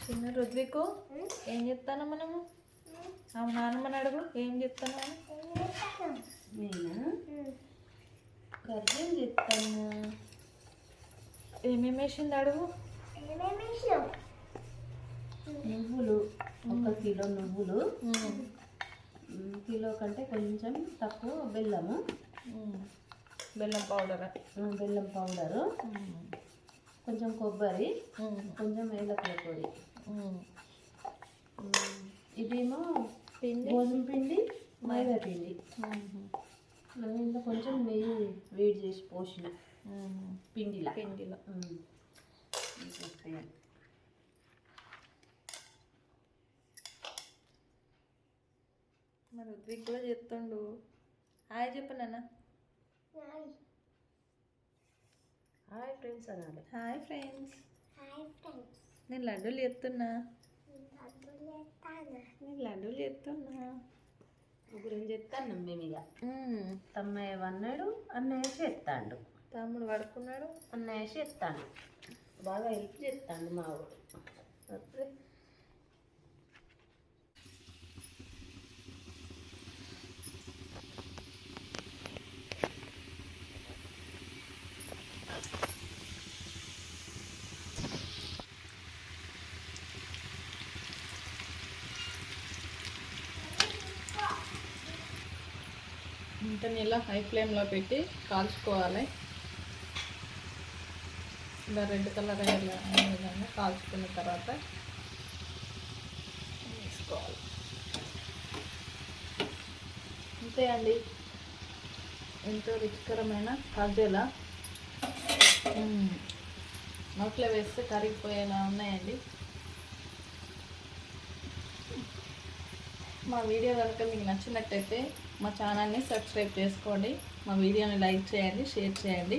చిన్న రుద్వికు ఏం చెప్తాను మనము నాన్నమ్మని అడుగు ఏం చెప్తాను నేనా కర్రీ చెప్తాను ఏమేమి వేసింది అడుగు నువ్వులు 1 కిలో నువ్వులు కిలో కంటే కొంచెం తక్కువ బెల్లము బెల్లం పౌడర్ కొంచెం కొబ్బరి కొంచెం ఏలకుల పొడి ఇదేమో గోధుమ పిండి మైదా పిండి ఇంత కొంచెం నెయ్యి వేడి చేసి పోసిన పిండిలో మరి రుద్విక్ కూడా చెప్తుండు హాయ్ చెప్పు నాన్న హాయ్ ఫ్రెండ్స్ అనాలి హాయ్ ఫ్రెండ్స్ నేను లడ్డూలు చెప్తున్నా ముగ్గురం చెప్తాను మేము ఇక తమ్మయ్య అన్నాడు అన్నయ్య చేస్తాడు తమ్ముడు పడుకున్నాడు అన్నయ్య చేస్తాడు బాగా హెల్ప్ చేస్తాడు మా ఊరు ఇంటని ఇలా హై ఫ్లేమ్లో పెట్టి కాల్చుకోవాలి ఇలా రెడ్ కలర్ అయ్యేలా విధంగా కాల్చుకున్న తర్వాత వేసుకోవాలి అంతే అండి ఎంతో రుచికరమైన కాజేలా నోట్లో వేస్తే కరిగిపోయేలా ఉన్నాయండి. మా వీడియో కనుక మీకు నచ్చినట్టయితే మా ఛానల్ని సబ్స్క్రైబ్ చేసుకోండి, మా వీడియోని లైక్ చేయండి, షేర్ చేయండి.